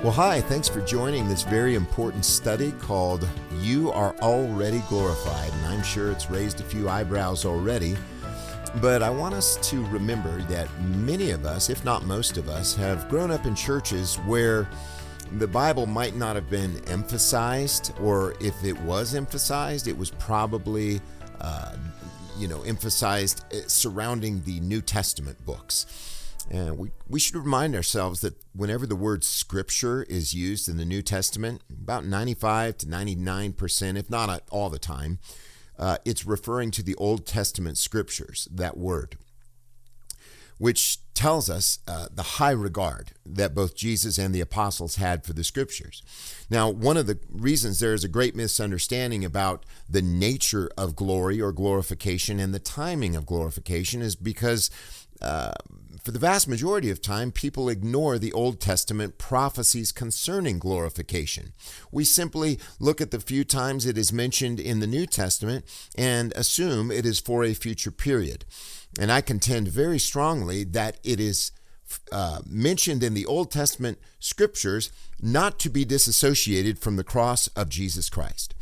Well, hi, thanks for joining this very important study called You Are Already Glorified, and I'm sure it's raised a few eyebrows already, but I want us to remember that many of us, if not most of us, have grown up in churches where the Bible might not have been emphasized, or if it was emphasized, it was probably, emphasized surrounding the New Testament books. And we should remind ourselves that whenever the word scripture is used in the New Testament, about 95 to 99%, if not all the time, it's referring to the Old Testament scriptures, that word, which tells us the high regard that both Jesus and the apostles had for the scriptures. Now, one of the reasons there is a great misunderstanding about the nature of glory or glorification and the timing of glorification is because for the vast majority of time, people ignore the Old Testament prophecies concerning glorification. We simply look at the few times it is mentioned in the New Testament and assume it is for a future period. And I contend very strongly that it is mentioned in the Old Testament scriptures not to be disassociated from the cross of Jesus Christ.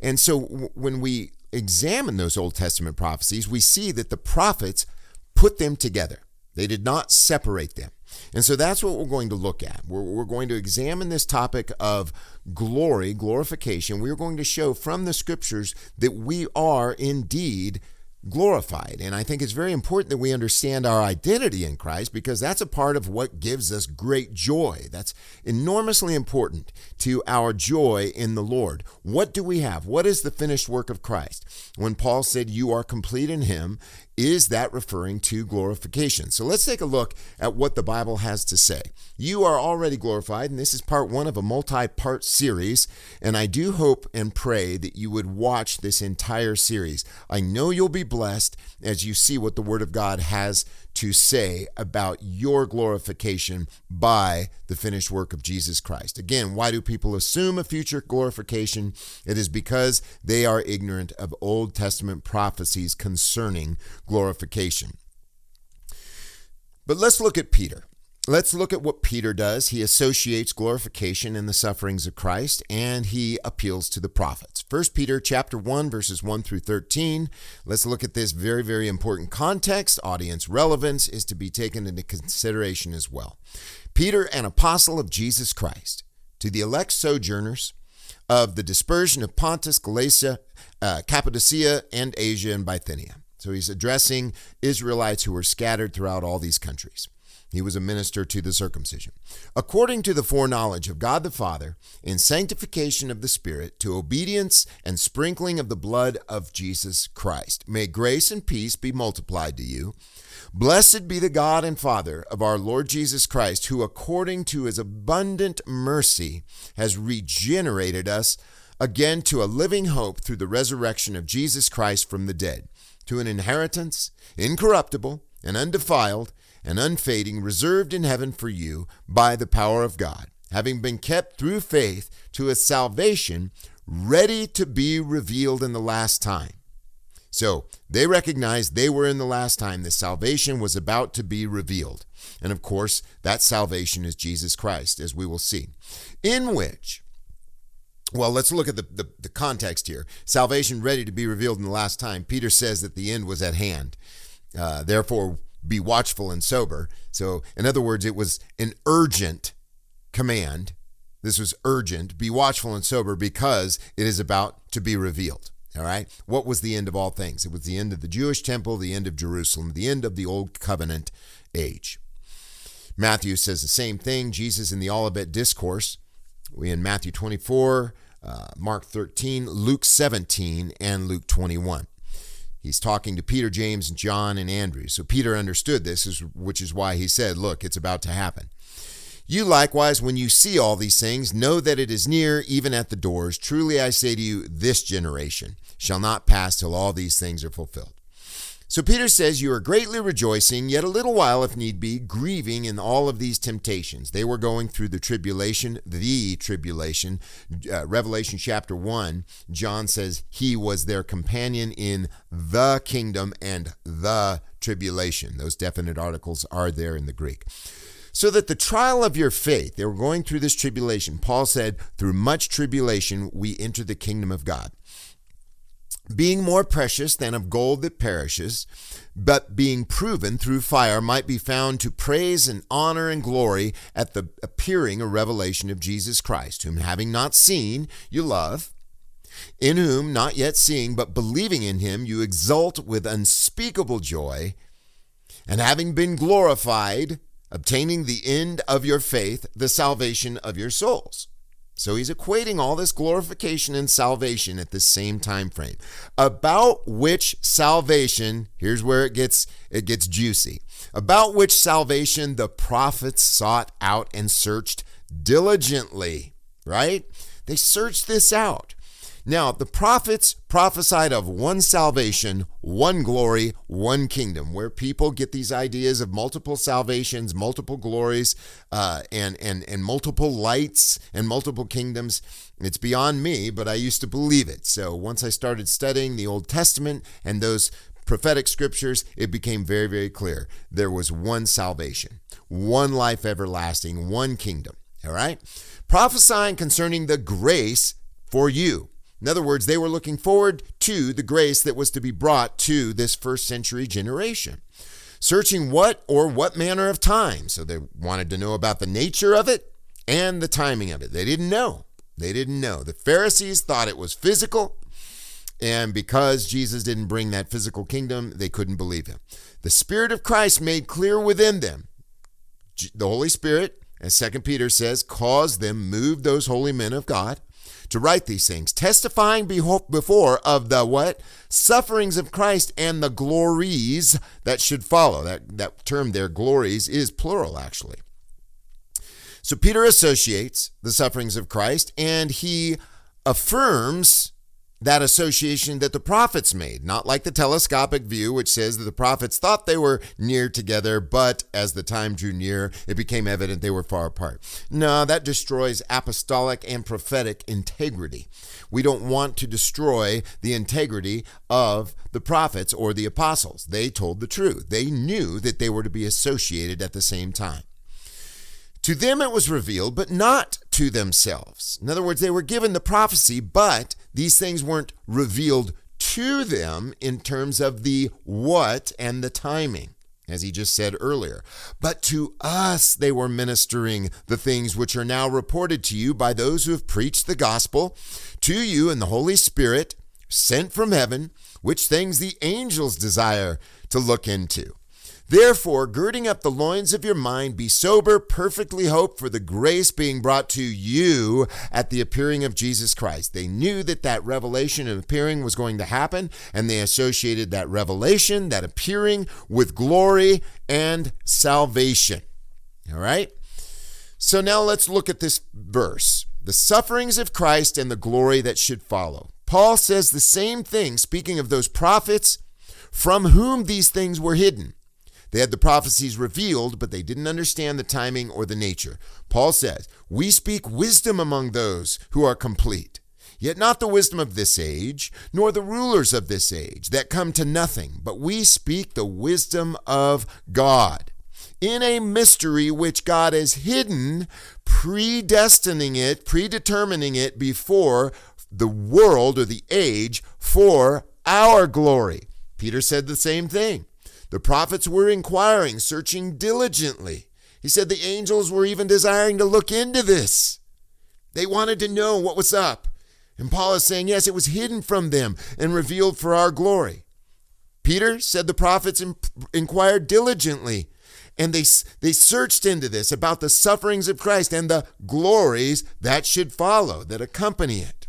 And so when we examine those Old Testament prophecies, we see that the prophets put them together. They did not separate them. And so that's what we're going to look at. We're going to examine this topic of glory, glorification. We're going to show from the scriptures that we are indeed glorified. And I think it's very important that we understand our identity in Christ, because that's a part of what gives us great joy. That's enormously important to our joy in the Lord. What do we have? What is the finished work of Christ? When Paul said, "You are complete in him," is that referring to glorification? So let's take a look at what the Bible has to say. You are already glorified, and this is part one of a multi-part series, and I do hope and pray that you would watch this entire series. I know you'll be blessed as you see what the Word of God has to say about your glorification by the finished work of Jesus Christ. Again, why do people assume a future glorification? It is because they are ignorant of Old Testament prophecies concerning glorification. But let's look at Peter. Let's look at what Peter does. He associates glorification in the sufferings of Christ, and he appeals to the prophets. 1 Peter chapter 1, verses 1 through 13. Let's look at this very, very important context. Audience relevance is to be taken into consideration as well. Peter, an apostle of Jesus Christ, to the elect sojourners of the dispersion of Pontus, Galatia, Cappadocia, and Asia and Bithynia. So he's addressing Israelites who were scattered throughout all these countries. He was a minister to the circumcision. According to the foreknowledge of God the Father, in sanctification of the Spirit, to obedience and sprinkling of the blood of Jesus Christ. May grace and peace be multiplied to you. Blessed be the God and Father of our Lord Jesus Christ, who according to his abundant mercy has regenerated us again to a living hope through the resurrection of Jesus Christ from the dead, to an inheritance incorruptible and undefiled and unfading, reserved in heaven for you by the power of God, having been kept through faith to a salvation ready to be revealed in the last time. So they recognized they were in the last time. The salvation was about to be revealed. And of course, that salvation is Jesus Christ, as we will see. In which, well, let's look at the context here. Salvation ready to be revealed in the last time. Peter says that the end was at hand. Therefore, be watchful and sober. So, in other words, it was an urgent command. This was urgent. Be watchful and sober because it is about to be revealed. All right. What was the end of all things? It was the end of the Jewish temple, the end of Jerusalem, the end of the old covenant age. Matthew says the same thing. Jesus in the Olivet Discourse, in Matthew 24, Mark 13, Luke 17, and Luke 21. He's talking to Peter, James, and John, and Andrew. So Peter understood this, which is why he said, look, it's about to happen. You likewise, when you see all these things, know that it is near, even at the doors. Truly I say to you, this generation shall not pass till all these things are fulfilled. So Peter says, you are greatly rejoicing, yet a little while, if need be, grieving in all of these temptations. They were going through the tribulation. Revelation chapter 1, John says he was their companion in the kingdom and the tribulation. Those definite articles are there in the Greek. So that the trial of your faith, they were going through this tribulation. Paul said, through much tribulation, we enter the kingdom of God. Being more precious than of gold that perishes, but being proven through fire, might be found to praise and honor and glory at the appearing or revelation of Jesus Christ, whom having not seen, you love, in whom not yet seeing, but believing in him, you exult with unspeakable joy, and having been glorified, obtaining the end of your faith, the salvation of your souls. So he's equating all this glorification and salvation at the same time frame. About which salvation, here's where it gets juicy. About which salvation the prophets sought out and searched diligently, right? They searched this out. Now, the prophets prophesied of one salvation, one glory, one kingdom, where people get these ideas of multiple salvations, multiple glories, and multiple lights and multiple kingdoms. It's beyond me, but I used to believe it. So once I started studying the Old Testament and those prophetic scriptures, it became very, very clear. There was one salvation, one life everlasting, one kingdom. All right? Prophesying concerning the grace for you. In other words, they were looking forward to the grace that was to be brought to this first century generation. Searching what manner of time. So they wanted to know about the nature of it and the timing of it. They didn't know. The Pharisees thought it was physical, and because Jesus didn't bring that physical kingdom, they couldn't believe him. The Spirit of Christ made clear within them. The Holy Spirit, as 2 Peter says, caused them, moved those holy men of God to write these things, testifying before of the what? Sufferings of Christ and the glories that should follow. That term there, glories, is plural actually. So Peter associates the sufferings of Christ, and he affirms that association that the prophets made, not like the telescopic view, which says that the prophets thought they were near together, but as the time drew near, it became evident they were far apart. No, that destroys apostolic and prophetic integrity. We don't want to destroy the integrity of the prophets or the apostles. They told the truth. They knew that they were to be associated at the same time. To them it was revealed, but not to themselves. In other words, they were given the prophecy, but these things weren't revealed to them in terms of the what and the timing, as he just said earlier. But to us they were ministering the things which are now reported to you by those who have preached the gospel to you in the Holy Spirit, sent from heaven, which things the angels desire to look into. Therefore, girding up the loins of your mind, be sober, perfectly hope for the grace being brought to you at the appearing of Jesus Christ. They knew that revelation and appearing was going to happen, and they associated that revelation, that appearing, with glory and salvation. All right? So now let's look at this verse. The sufferings of Christ and the glory that should follow. Paul says the same thing, speaking of those prophets from whom these things were hidden. They had the prophecies revealed, but they didn't understand the timing or the nature. Paul says, we speak wisdom among those who are complete, yet not the wisdom of this age, nor the rulers of this age that come to nothing, but we speak the wisdom of God in a mystery which God has hidden, predetermining it before the world or the age for our glory. Peter said the same thing. The prophets were inquiring, searching diligently. He said the angels were even desiring to look into this. They wanted to know what was up. And Paul is saying, yes, it was hidden from them and revealed for our glory. Peter said the prophets inquired diligently, and they searched into this about the sufferings of Christ and the glories that should follow, that accompany it.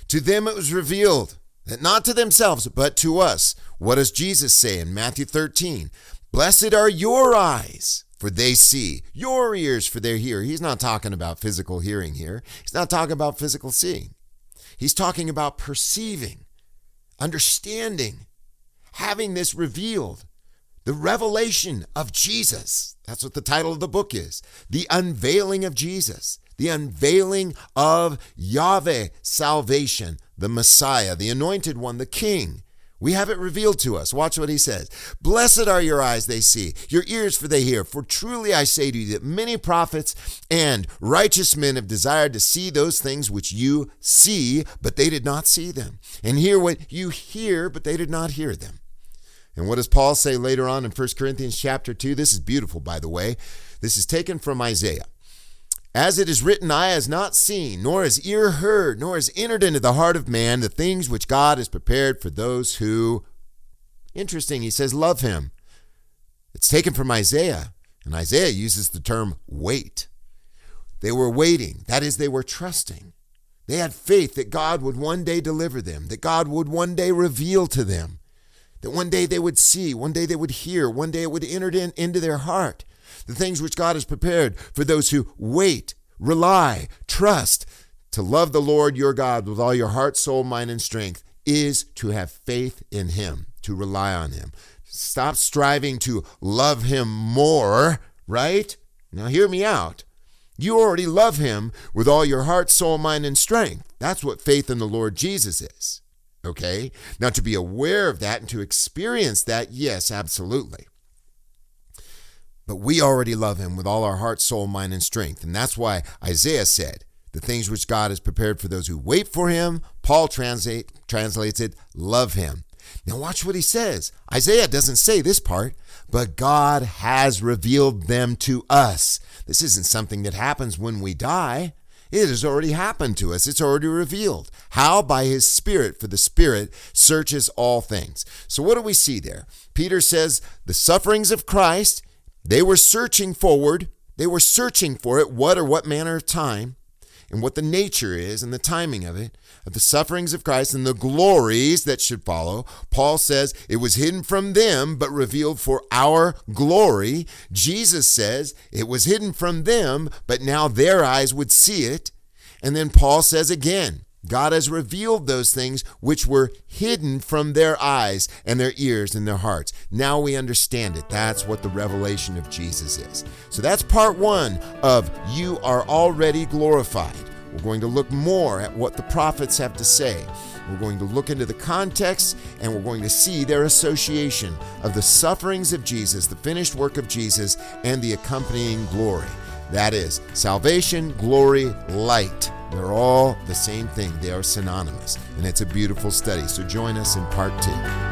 To them it was revealed, that not to themselves, but to us. What does Jesus say in Matthew 13? Blessed are your eyes, for they see, your ears, for they hear. He's not talking about physical hearing here. He's not talking about physical seeing. He's talking about perceiving, understanding, having this revealed. The revelation of Jesus. That's what the title of the book is. The unveiling of Jesus. The unveiling of Yahweh, salvation, the Messiah, the anointed one, the King. We have it revealed to us. Watch what he says. Blessed are your eyes, they see, your ears, for they hear. For truly I say to you that many prophets and righteous men have desired to see those things which you see, but they did not see them. And hear what you hear, but they did not hear them. And what does Paul say later on in 1 Corinthians chapter 2? This is beautiful, by the way. This is taken from Isaiah. As it is written, eye has not seen, nor has ear heard, nor has entered into the heart of man the things which God has prepared for those who, interesting, he says, love him. It's taken from Isaiah, and Isaiah uses the term wait. They were waiting. That is, they were trusting. They had faith that God would one day deliver them, that God would one day reveal to them, that one day they would see, one day they would hear, one day it would enter into their heart. The things which God has prepared for those who wait, rely, trust. To love the Lord your God with all your heart, soul, mind, and strength is to have faith in him, to rely on him. Stop striving to love him more, right? Now hear me out. You already love him with all your heart, soul, mind, and strength. That's what faith in the Lord Jesus is, okay? Now to be aware of that and to experience that, yes, absolutely. But we already love him with all our heart, soul, mind, and strength. And that's why Isaiah said, the things which God has prepared for those who wait for him. Paul translates it, love him. Now watch what he says. Isaiah doesn't say this part, but God has revealed them to us. This isn't something that happens when we die. It has already happened to us. It's already revealed. How? By his Spirit, for the Spirit searches all things. So what do we see there? Peter says the sufferings of Christ, they were searching forward. They were searching for it, what manner of time, and what the nature is and the timing of it, of the sufferings of Christ and the glories that should follow. Paul says it was hidden from them, but revealed for our glory. Jesus says it was hidden from them, but now their eyes would see it. And then Paul says again, God has revealed those things which were hidden from their eyes and their ears and their hearts. Now we understand it. That's what the revelation of Jesus is. So that's part one of you are already glorified. We're going to look more at what the prophets have to say. We're going to look into the context, and we're going to see their association of the sufferings of Jesus, the finished work of Jesus, and the accompanying glory. That is salvation, glory, light. They're all the same thing. They are synonymous. And it's a beautiful study. So join us in part 2.